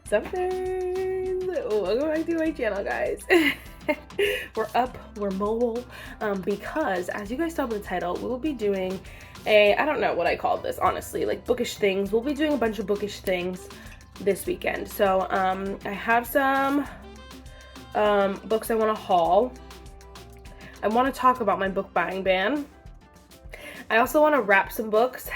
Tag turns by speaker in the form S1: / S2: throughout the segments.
S1: Something. Welcome back to my channel, guys. We're up, we're mobile, because as you guys saw in the title, we will be doing I don't know what I called this, honestly, like bookish things. We'll be doing a bunch of bookish things this weekend. So I have some books I want to haul. I want to talk about my book buying ban. I also want to wrap some books.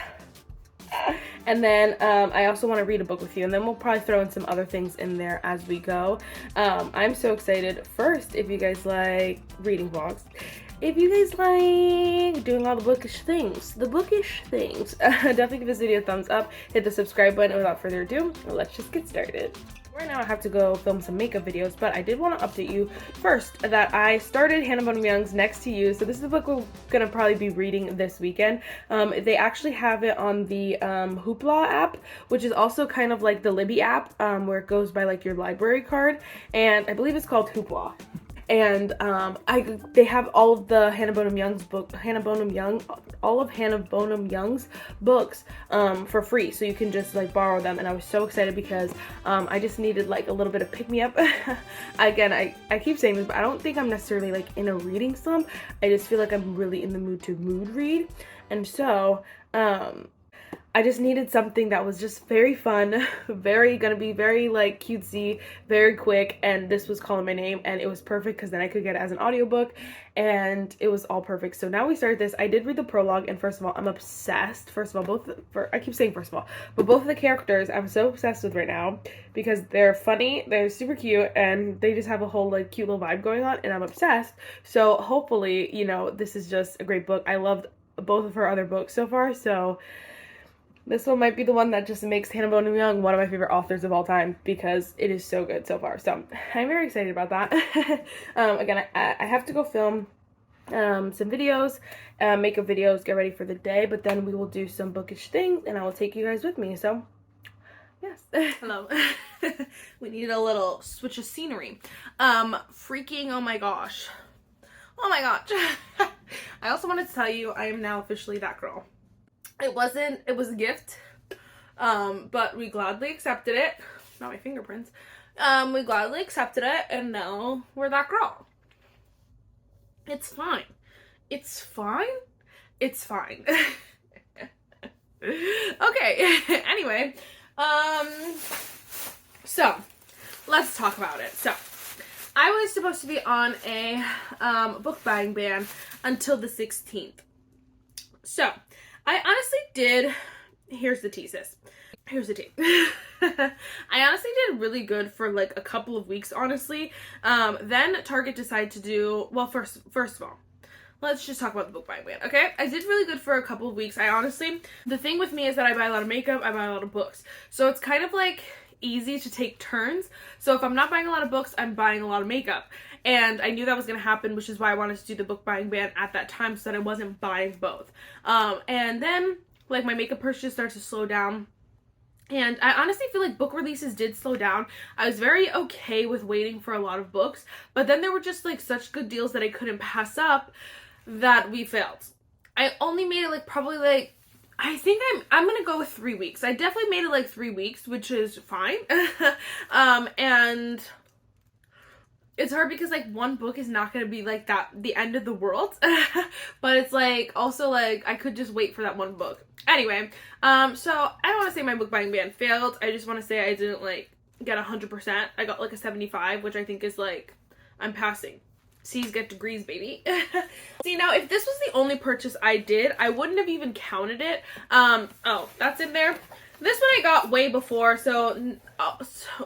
S1: And then I also want to read a book with you, and then we'll probably throw in some other things in there as we go. I'm so excited. First, if you guys like reading vlogs, if you guys like doing all the bookish things, definitely give this video a thumbs up, hit the subscribe button. Without further ado, let's just get started. Right now I have to go film some makeup videos, but I did want to update you first that I started Hannah Bonam Young's Next to You. So this is the book we're gonna probably be reading this weekend. They actually have it on the Hoopla app, which is also kind of like the Libby app, where it goes by like your library card, and I believe it's called Hoopla. And they have all of the Hannah Bonam Young's all of Hannah Bonam Young's books for free, so you can just like borrow them. And I was so excited because I just needed like a little bit of pick-me-up. Again, I keep saying this, but I don't think I'm necessarily like in a reading slump. I just feel like I'm really in the mood to mood read, and so I just needed something that was just very fun, gonna be very like cutesy, very quick, and this was Calling My Name, and it was perfect because then I could get it as an audiobook, and it was all perfect. So now we started this. I did read the prologue, and first of all, I'm obsessed. First of all, I keep saying first of all, but both of the characters I'm so obsessed with right now because they're funny, they're super cute, and they just have a whole like cute little vibe going on, and I'm obsessed. So hopefully, you know, this is just a great book. I loved both of her other books so far, so this one might be the one that just makes Hannah Bonam Young one of my favorite authors of all time because it is so good so far. So I'm very excited about that. Again, I have to go film some videos, makeup videos, get ready for the day, but then we will do some bookish things and I will take you guys with me. So yes. Hello. We needed a little switch of scenery. Freaking, oh my gosh. Oh my gosh. I also wanted to tell you I am now officially that girl. It was a gift, but we gladly accepted it. Not my fingerprints. We gladly accepted it, and now we're that girl. It's fine. It's fine. It's fine. Okay, anyway, so let's talk about it. So I was supposed to be on a book buying ban until the 16th. So I honestly did, here's the tea, sis. Here's the tea. I honestly did really good for like a couple of weeks, honestly. Then Target decided to do, well, first of all, let's just talk about the book buying ban, okay? I did really good for a couple of weeks. The thing with me is that I buy a lot of makeup, I buy a lot of books. So it's kind of like easy to take turns. So if I'm not buying a lot of books, I'm buying a lot of makeup. And I knew that was going to happen, which is why I wanted to do the book buying ban at that time so that I wasn't buying both. And then, like, my makeup purchases started to slow down. And I honestly feel like book releases did slow down. I was very okay with waiting for a lot of books. But then there were just, like, such good deals that I couldn't pass up that we failed. I only made it, like, probably, like, I think I'm gonna go with 3 weeks. I definitely made it, like, 3 weeks, which is fine. And it's hard because like one book is not going to be like that the end of the world, but it's like also like I could just wait for that one book. Anyway, so I don't want to say my book buying ban failed. I just want to say I didn't like get 100%. I got like a 75, which I think is like I'm passing. C's get degrees, baby. See, now if this was the only purchase I did, I wouldn't have even counted it. Oh, that's in there. This one I got way before, so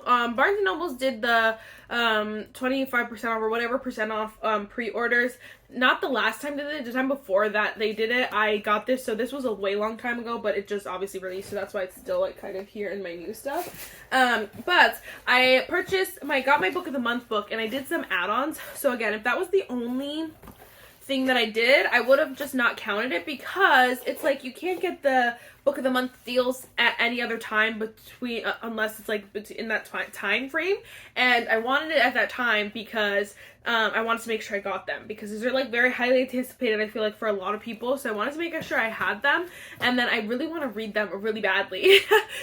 S1: Barnes & Noble's did the 25% off or whatever percent off pre-orders. Not the last time they did it, the time before that they did it, I got this, so this was a way long time ago, but it just obviously released, so that's why it's still like kind of here in my new stuff. But I got my book of the month book, and I did some add-ons. So again, if that was the only thing that I did, I would have just not counted it because it's like you can't get the book of the month deals at any other time between unless it's like in that time frame, and I wanted it at that time because I wanted to make sure I got them because these are like very highly anticipated, I feel like, for a lot of people. So I wanted to make sure I had them, and then I really want to read them really badly.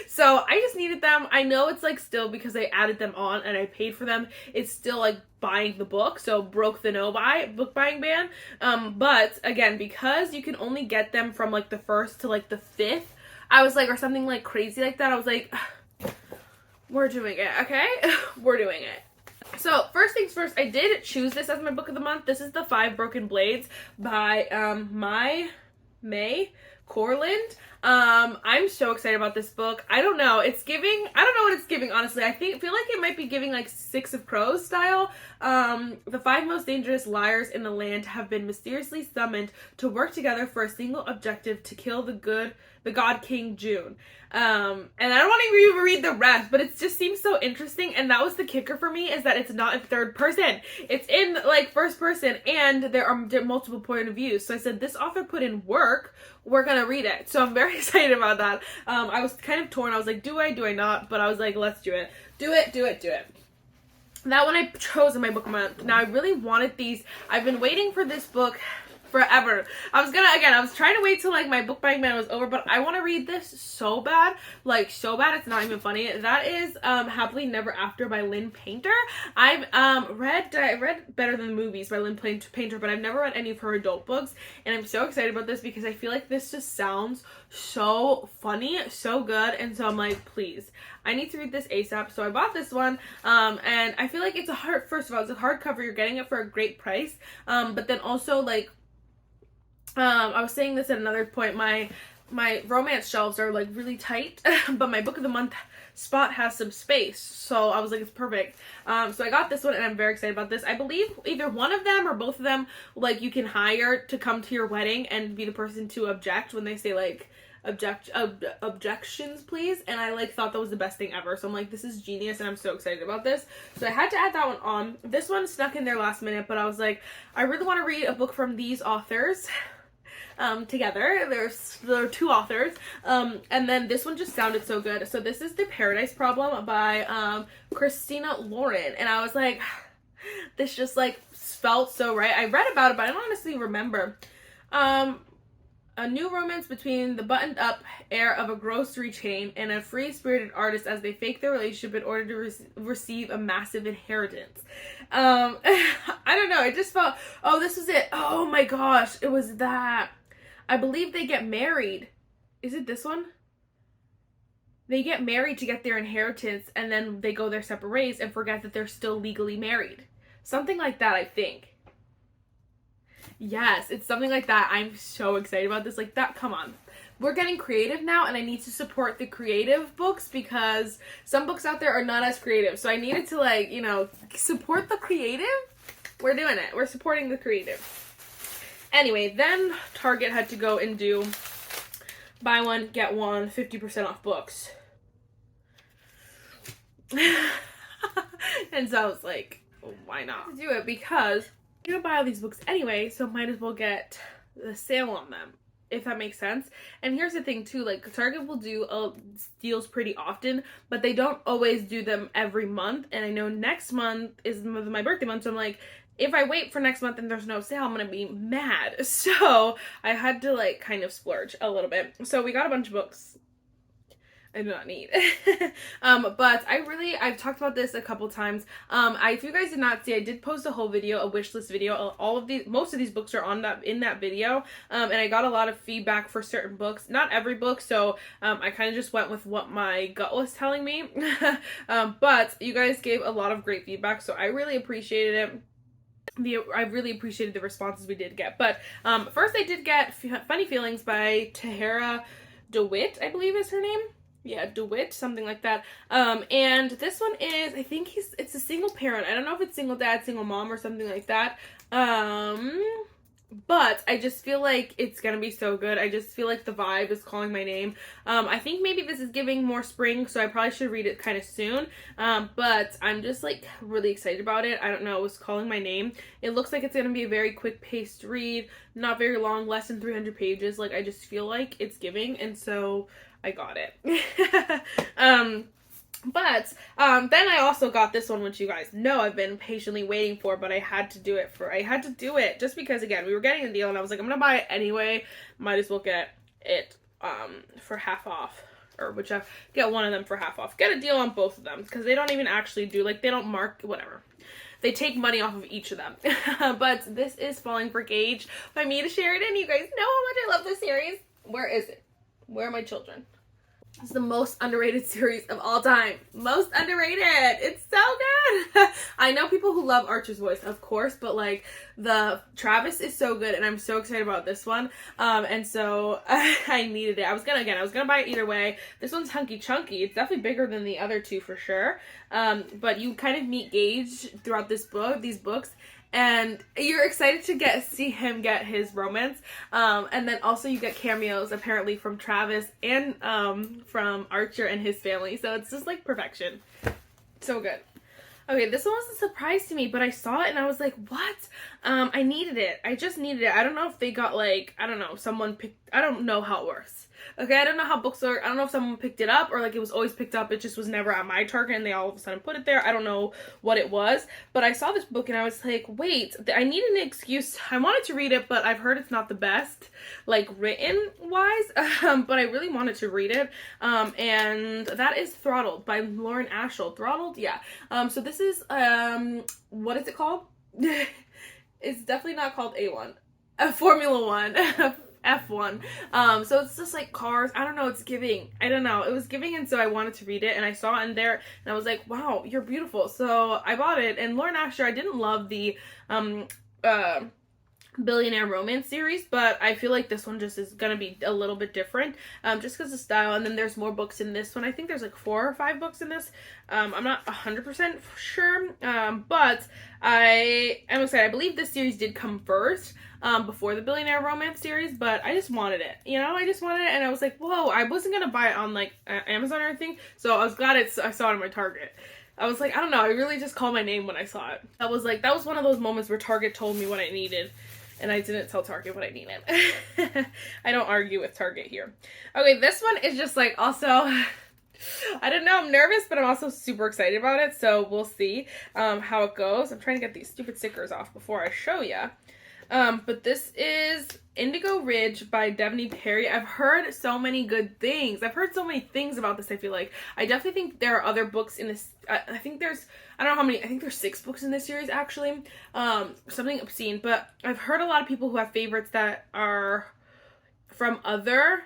S1: So I just needed them. I know it's like still, because I added them on and I paid for them, it's still like buying the book, so broke the book buying ban. But again, because you can only get them from like the 1st to like the 5th, I was like, or something like crazy like that, I was like, we're doing it, okay? We're doing it. So first things first, I did choose this as my book of the month. This is The 5 Broken Blades by May Corland. I'm so excited about this book. I don't know, it's giving, I don't know what it's giving, honestly. I feel like it might be giving like 6 of Crows style. The 5 most dangerous liars in the land have been mysteriously summoned to work together for a single objective: to kill the God King June. And I don't want to even read the rest, but it just seems so interesting. And that was the kicker for me, is that it's not in 3rd person. It's in like 1st person, and there are multiple point of views. So I said, this author put in work, we're gonna read it. So I'm very excited about that. I was kind of torn. I was like, do I not? But I was like, let's do it. Do it. That one I chose in my book month. Now I really wanted these. I've been waiting for this book forever. I was trying to wait till like my book buying ban was over, but I want to read this so bad, like so bad it's not even funny. That is Happily Never After by Lynn Painter. I've read Better Than the Movies by Lynn Painter, but I've never read any of her adult books, and I'm so excited about this because I feel like this just sounds so funny, so good, and so I'm like, please, I need to read this ASAP. So I bought this one, and I feel like it's first of all, it's a hardcover. You're getting it for a great price, but then also like, I was saying this at another point, my romance shelves are like really tight, but my book of the month spot has some space, so I was like, it's perfect. So I got this one, and I'm very excited about this. I believe either one of them or both of them, like, you can hire to come to your wedding and be the person to object when they say like objections please, and I like thought that was the best thing ever. So I'm like, this is genius, and I'm so excited about this. So I had to add that one on. This one snuck in there last minute, but I was like, I really want to read a book from these authors together. There are 2 authors, and then this one just sounded so good. So this is The Paradise Problem by Christina Lauren, and I was like, this just like felt so right. I read about it, but I don't honestly remember. A new romance between the buttoned-up heir of a grocery chain and a free-spirited artist as they fake their relationship in order to receive a massive inheritance. I don't know, it just felt, oh, this was it. Oh my gosh, it was that. I believe they get married. Is it this one? They get married to get their inheritance, and then they go their separate ways and forget that they're still legally married. Something like that, I think. Yes, it's something like that. I'm so excited about this. Like, that, come on. We're getting creative now, and I need to support the creative books because some books out there are not as creative. So I needed to, like, you know, support the creative. We're doing it. We're supporting the creative. Anyway, then Target had to go and do buy one, get one, 50% off books. And so I was like, well, why not do it? Because you're gonna buy all these books anyway, so might as well get the sale on them, if that makes sense. And here's the thing too, like, Target will do deals pretty often, but they don't always do them every month. And I know next month is my birthday month, so I'm like, if I wait for next month and there's no sale, I'm gonna be mad. So I had to like kind of splurge a little bit. So we got a bunch of books I do not need. But I've talked about this a couple times. If you guys did not see, I did post a whole video, a wish list video. Most of these books are in that video. And I got a lot of feedback for certain books, not every book. So, I kind of just went with what my gut was telling me. But you guys gave a lot of great feedback, so I really appreciated it. I really appreciated the responses we did get. But first I did get Funny Feelings by Tahara DeWitt, I believe is her name. Yeah, DeWitt, something like that. And this one is, I think it's a single parent. I don't know if it's single dad, single mom, or something like that. But I just feel like it's gonna be so good. I just feel like the vibe is calling my name. I think maybe this is giving more spring, so I probably should read it kind of soon. But I'm just like really excited about it. I don't know, it was calling my name. It looks like it's gonna be a very quick paced read, not very long, less than 300 pages. Like, I just feel like it's giving, and so I got it. But then I also got this one, which you guys know I've been patiently waiting for, but I had to do it just because, again, we were getting a deal and I was like, I'm gonna buy it anyway, might as well get it for half off, or whichever, get one of them for half off, get a deal on both of them, because they don't even actually do, like, they don't mark, whatever, they take money off of each of them. But this is Falling for Gage by Mita Sheridan. You guys know how much I love this series. Where is it? Where are my children? It's the most underrated series of all time. Most underrated. It's so good. I know people who love Archer's voice, of course, but like the Travis is so good, and I'm so excited about this one. And so I needed it. I was gonna buy it either way. This one's hunky chunky. It's definitely bigger than the other two for sure. But you kind of meet Gage throughout these books. And you're excited to see him get his romance. And then also you get cameos apparently from Travis and from Archer and his family. So it's just like perfection. So good. Okay, this one was a surprise to me, but I saw it and I was like, what? I needed it. I just needed it. I don't know if they got like, I don't know, I don't know how it works. Okay, I don't know how books work. I don't know if someone picked it up or like it was always picked up. It just was never at my Target and they all of a sudden put it there. I don't know what it was, but I saw this book and I was like, wait, I need an excuse. I wanted to read it, but I've heard it's not the best, like written wise, but I really wanted to read it. And that is Throttled by Lauren Ashel. Throttled? Yeah. So this is, what is it called? It's definitely not called A1. Formula One. F1. So it's just like cars. I don't know. It's giving. I don't know. It was giving, and so I wanted to read it, and I saw it in there, and I was like, wow, you're beautiful. So I bought it, and Lauren Asher, I didn't love the Billionaire Romance series, but I feel like this one just is gonna be a little bit different, just because of style. And then there's more books in this one. I think there's like 4 or 5 books in this. I'm not 100% sure, but I am excited. I believe this series did come first, before the Billionaire Romance series, but I just wanted it, you know? I just wanted it, and I was like, whoa, I wasn't gonna buy it on like Amazon or anything, so I was glad I saw it in my Target. I was like, I don't know, I really just called my name when I saw it. That was one of those moments where Target told me what I needed, and I didn't tell Target what I needed. I don't argue with Target here. Okay, this one is just like also, I don't know, I'm nervous, but I'm also super excited about it, so we'll see how it goes. I'm trying to get these stupid stickers off before I show ya. But this is Indigo Ridge by Devney Perry. I've heard so many good things. I've heard so many things about this, I feel like. I definitely think there are other books in this. I think there's, I don't know how many, I think there's 6 books in this series, actually. Something obscene. But I've heard a lot of people who have favorites that are from other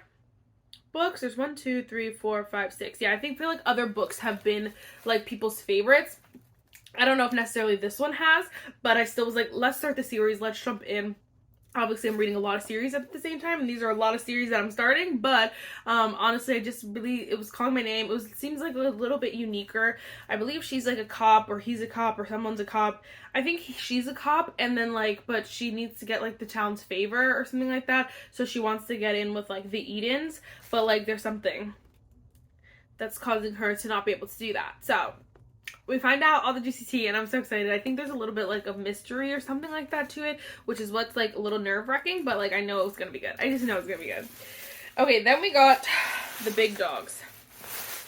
S1: books. There's 1, 2, 3, 4, 5, 6. Yeah, I feel like other books have been, like, people's favorites. I don't know if necessarily this one has, but I still was like, let's start the series, let's jump in. Obviously, I'm reading a lot of series at the same time, and these are a lot of series that I'm starting, but honestly, I just really, it was calling my name. It seems like a little bit uniquer. I believe she's like a cop, or he's a cop, or someone's a cop. I think she's a cop, and then like, but she needs to get like the town's favor or something like that, so she wants to get in with like the Edens, but like there's something that's causing her to not be able to do that. So we find out all the juicy tea, and I'm so excited. I think there's a little bit like of mystery or something like that to it, which is what's like a little nerve-wracking, but like I know it's gonna be good. I just know it's gonna be good. Okay, then we got the big dogs.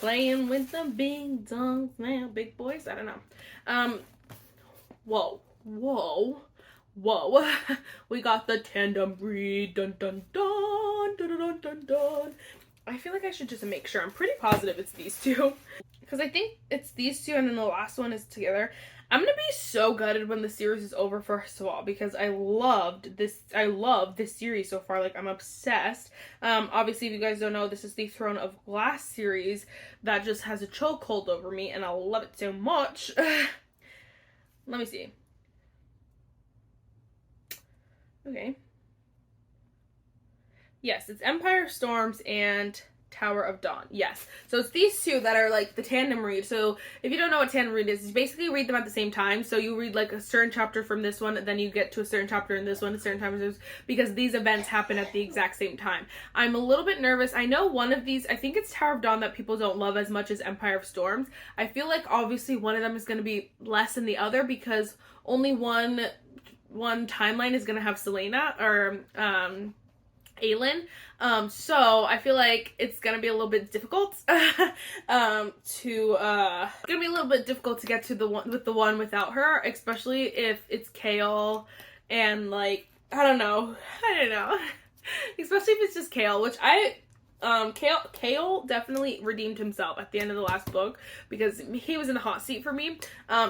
S1: Playing with the big dogs now, big boys. I don't know. Whoa. We got the tandem breed. Dun dun dun dun dun dun dun. I feel like I should just make sure. I'm pretty positive it's these two, because I think it's these two and then the last one is together. I'm gonna be so gutted when the series is over, first of all, because I love this series so far. Like, I'm obsessed. Obviously, if you guys don't know, this is the Throne of Glass series that just has a chokehold over me, and I love it so much. Let me see. Okay. Yes, it's Empire of Storms and Tower of Dawn. Yes. So it's these two that are like the tandem read. So if you don't know what tandem read is, you basically read them at the same time. So you read like a certain chapter from this one, and then you get to a certain chapter in this one, a certain time in this, because these events happen at the exact same time. I'm a little bit nervous. I know one of these, I think it's Tower of Dawn, that people don't love as much as Empire of Storms. I feel like obviously one of them is going to be less than the other, because only one timeline is going to have Selena, or Aylin. So I feel like it's gonna be a little bit difficult to get to the one without her, especially if it's Kale and like I don't know. Especially if it's just Kale, which Kale definitely redeemed himself at the end of the last book because he was in the hot seat for me.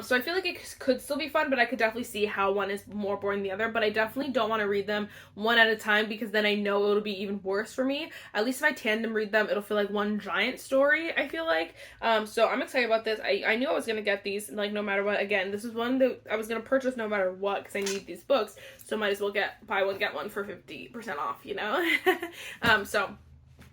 S1: So I feel like it could still be fun, but I could definitely see how one is more boring than the other. But I definitely don't want to read them one at a time because then I know it'll be even worse for me. At least if I tandem read them, it'll feel like one giant story, I feel like. So I'm excited about this. I knew I was going to get these, like, no matter what. Again, this is one that I was going to purchase no matter what because I need these books. So might as well buy one, get one for 50% off, you know? So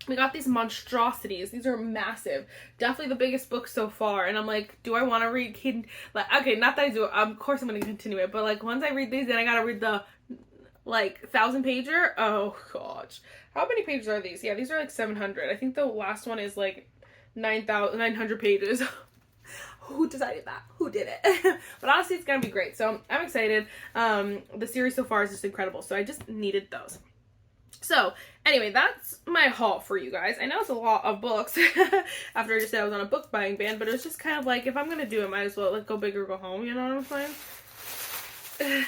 S1: we got these monstrosities. These are massive. Definitely the biggest book so far. And I'm like, do I want to read like, okay, not that I do. Of course I'm going to continue it. But like, once I read these, then I got to read the like 1,000-pager. Oh gosh. How many pages are these? Yeah, these are like 700. I think the last one is like 900 pages. Who decided that? Who did it? But honestly, it's going to be great. So I'm excited. The series so far is just incredible. So I just needed those. So, anyway, that's my haul for you guys. I know it's a lot of books after I just said I was on a book buying ban, but it was just kind of like, if I'm going to do it, might as well, like, go big or go home, you know what I'm saying?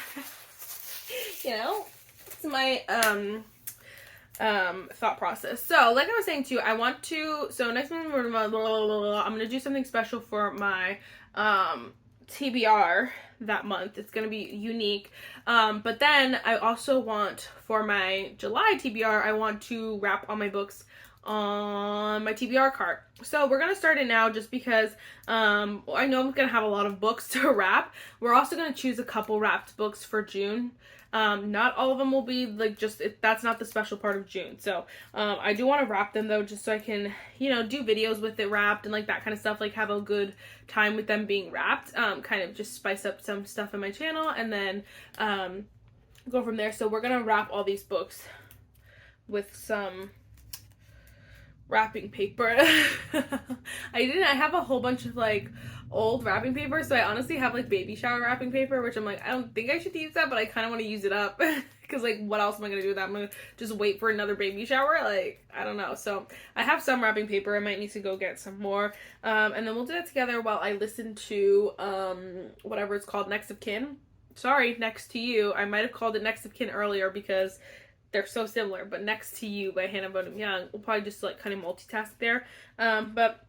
S1: You know? It's my, thought process. So, like I was saying too, next month, I'm going to do something special for my, TBR that month. It's gonna be unique, but then I also want for my July TBR, I want to wrap all my books on my TBR cart. So we're gonna start it now just because I know I'm gonna have a lot of books to wrap. We're also gonna choose a couple wrapped books for June. Not all of them will be like that's not the special part of June. So I do want to wrap them though, just so I can, you know, do videos with it wrapped and like that kind of stuff, like have a good time with them being wrapped, kind of just spice up some stuff in my channel and then go from there. So we're gonna wrap all these books with some wrapping paper. I have a whole bunch of like old wrapping paper, so I honestly have like baby shower wrapping paper, which I'm like, I don't think I should use that, but I kind of want to use it up because like what else am I gonna do with that? I'm gonna just wait for another baby shower, like I don't know. So I have some wrapping paper. I might need to go get some more, and then we'll do that together while I listen to whatever it's called, Next of Kin. Sorry, Next to You. I might have called it Next of Kin earlier because they're so similar, but Next to You by Hannah Bonam Young. We'll probably just like kind of multitask there. But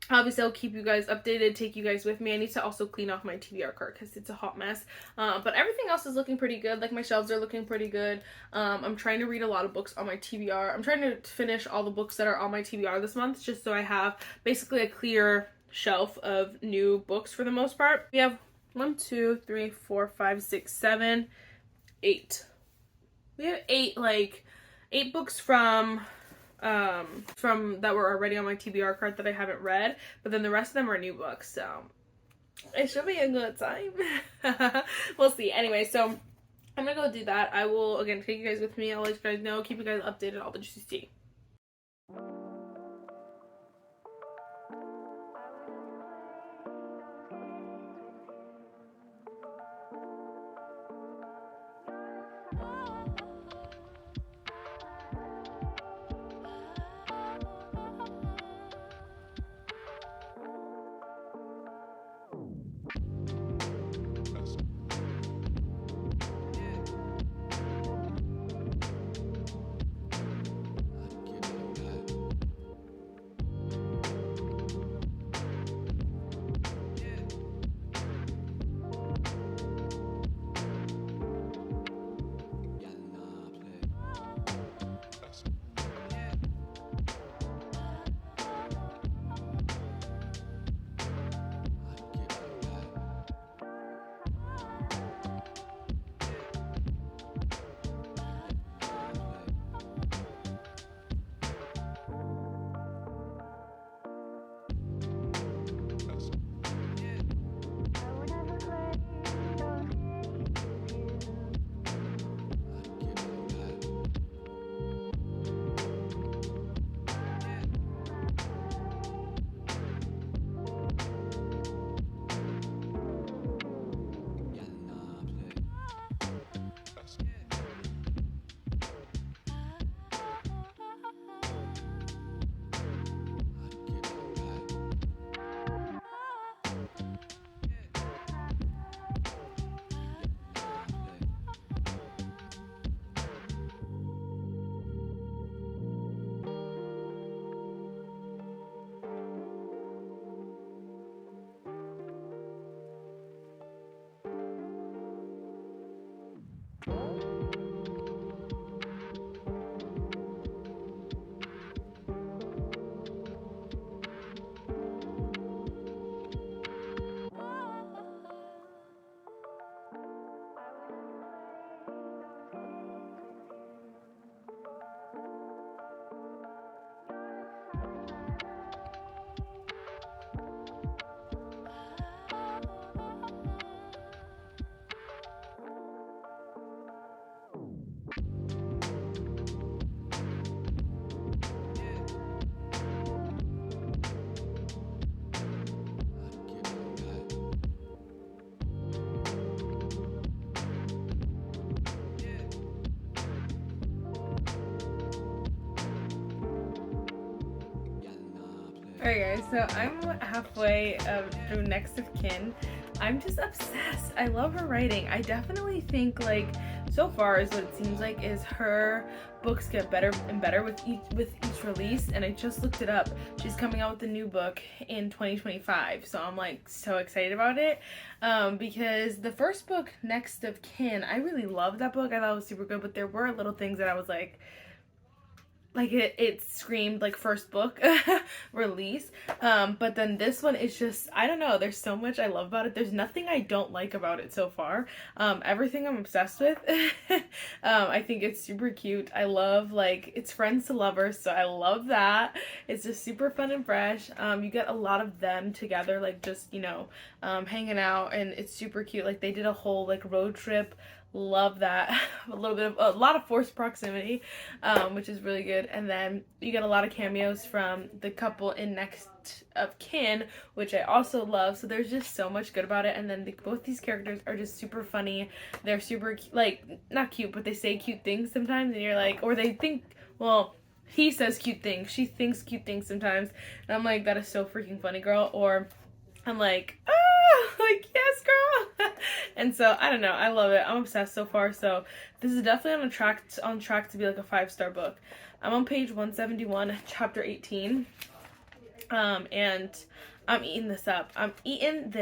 S1: obviously I'll keep you guys updated, take you guys with me. I need to also clean off my TBR cart because it's a hot mess. But everything else is looking pretty good. Like my shelves are looking pretty good. I'm trying to read a lot of books on my TBR. I'm trying to finish all the books that are on my TBR this month, just so I have basically a clear shelf of new books for the most part. We have 1, 2, 3, 4, 5, 6, 7, 8. We have 8 books from that were already on my TBR cart that I haven't read, but then the rest of them are new books, so it should be a good time. We'll see. Anyway, so I'm gonna go do that. I will again take you guys with me. I'll let you guys know, keep you guys updated, all the juicy tea. Alright guys, so I'm halfway through Next of Kin. I'm just obsessed. I love her writing. I definitely think, like, so far is what it seems like is her books get better and better with each release, and I just looked it up. She's coming out with a new book in 2025, so I'm like so excited about it because the first book, Next of Kin, I really loved that book. I thought it was super good, but there were little things that I was like it screamed like first book release, but then this one is just, I don't know, there's so much I love about it. There's nothing I don't like about it so far. Everything I'm obsessed with. I think it's super cute. I love, like, it's friends to lovers, so I love that. It's just super fun and fresh. You get a lot of them together, like, just, you know, hanging out, and it's super cute. Like, they did a whole like road trip. Love that. A lot of forced proximity, which is really good. And then you get a lot of cameos from the couple in Next of Kin, which I also love. So there's just so much good about it. And then both these characters are just super funny. They're super like, not cute, but they say cute things sometimes, and you're like, or they think, well, he says cute things, she thinks cute things sometimes, and I'm like, that is so freaking funny, girl. Or I'm like, oh, like, yes, girl. And so, I don't know, I love it. I'm obsessed so far. So this is definitely on track to be like a 5-star book. I'm on page 171, chapter 18. And I'm eating this up. I didn't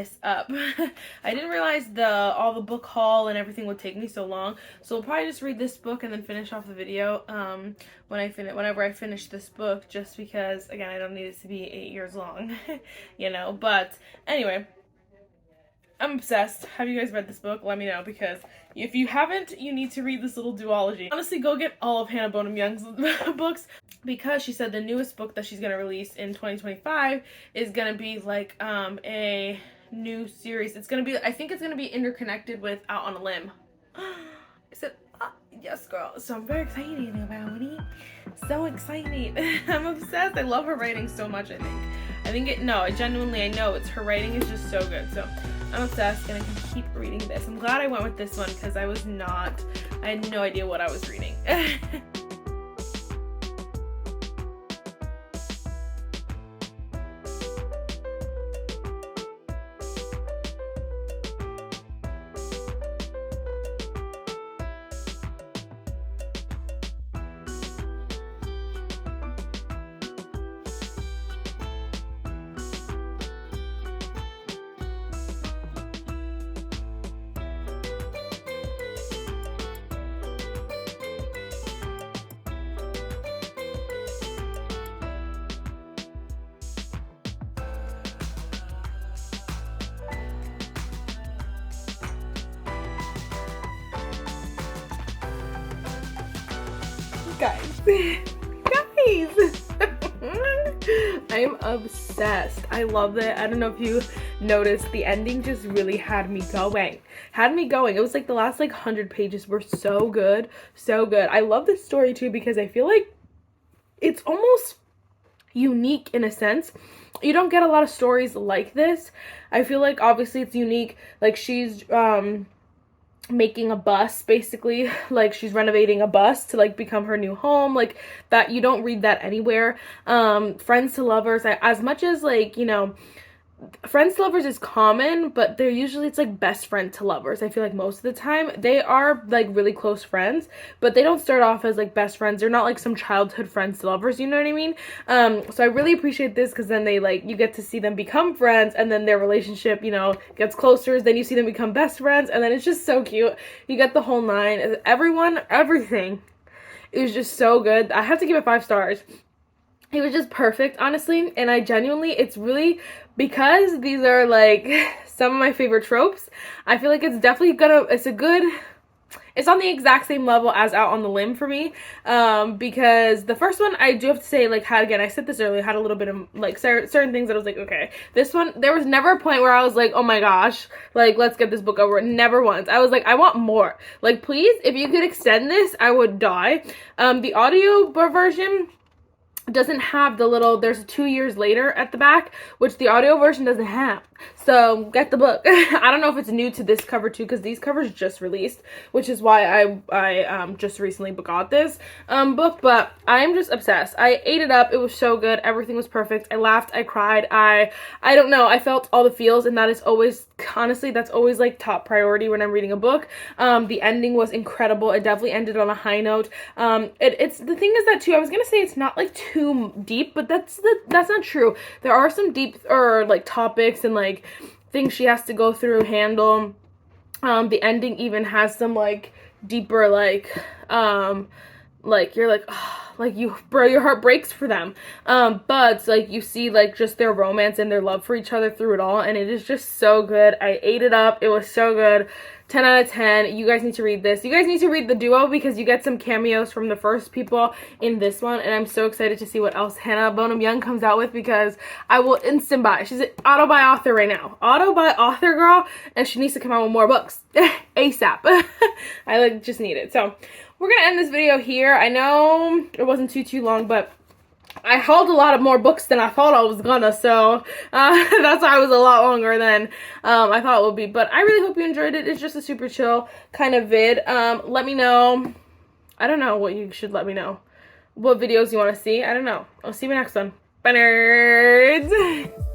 S1: realize all the book haul and everything would take me so long. So I'll probably just read this book and then finish off the video whenever I finish this book, just because, again, I don't need it to be 8 years long, you know. But anyway, I'm obsessed. Have you guys read this book? Let me know, because if you haven't, you need to read this little duology. Honestly, go get all of Hannah Bonam Young's books, because she said the newest book that she's going to release in 2025 is going to be like a new series. It's going to be, I think it's going to be interconnected with Out on a Limb. I said, yes, girl. So I'm very excited about it. So excited. I'm obsessed. I love her writing so much, I think. I genuinely, I know her writing is just so good. So I'm obsessed, and I can keep reading this. I'm glad I went with this one, because I had no idea what I was reading. Guys, I'm obsessed. I love it. I don't know if you noticed, the ending just really had me going. It was like the last 100 pages were so good, so good. I love this story too, because I feel like it's almost unique in a sense. You don't get a lot of stories like this. I feel like obviously it's unique. Like, she's making a bus, basically, like she's renovating a bus to become her new home, like that. You don't read that anywhere. Friends to lovers, as much as you know, friends to lovers is common, but they're usually, it's best friend to lovers. I feel like most of the time they are really close friends, but they don't start off as best friends. They're not some childhood friends to lovers, you know what I mean? So I really appreciate this, because then they you get to see them become friends, and then their relationship, you know, gets closer. Then you see them become best friends, and then it's just so cute. You get the whole nine. Everything. It was just so good. I have to give it 5 stars. It was just perfect, honestly, and I genuinely, it's really, because these are some of my favorite tropes, I feel like it's definitely it's on the exact same level as Out on the Limb for me, because the first one, I do have to say, I said this earlier, had a little bit of certain things that I was okay. This one, there was never a point where I was oh my gosh, let's get this book over. Never once. I was I want more. Please, if you could extend this, I would die. The audio version doesn't have the little, there's 2 years later at the back, which the audio version doesn't have. So get the book. I don't know if it's new to this cover too, because these covers just released, which is why I just recently got this book. But I'm just obsessed. I ate it up. It was so good. Everything was perfect. I laughed. I cried. I don't know. I felt all the feels, and that is always, honestly, that's always like top priority when I'm reading a book. The ending was incredible. It definitely ended on a high note. It's the thing is that too, I was gonna say it's not like too deep, but that's not true. There are some deep or like topics and like things she has to go through, handle. The ending even has some like deeper like you're like, oh, like your heart breaks for them. But like you see like just their romance and their love for each other through it all, and it is just so good. I ate it up. It was so good. 10 out of 10. You guys need to read this. You guys need to read the duo because you get some cameos from the first people in this one, and I'm so excited to see what else Hannah Bonam Young comes out with, because I will instant buy. She's an auto-buy author right now. Auto-buy author girl, and she needs to come out with more books ASAP. I like just need it. So we're gonna end this video here. I know it wasn't too long, but I hauled a lot of more books than I thought I was gonna, so that's why it was a lot longer than I thought it would be. But I really hope you enjoyed it. It's just a super chill kind of vid. Let me know. I don't know what you should let me know. What videos you want to see. I don't know. I'll see you next one. Bye, nerds!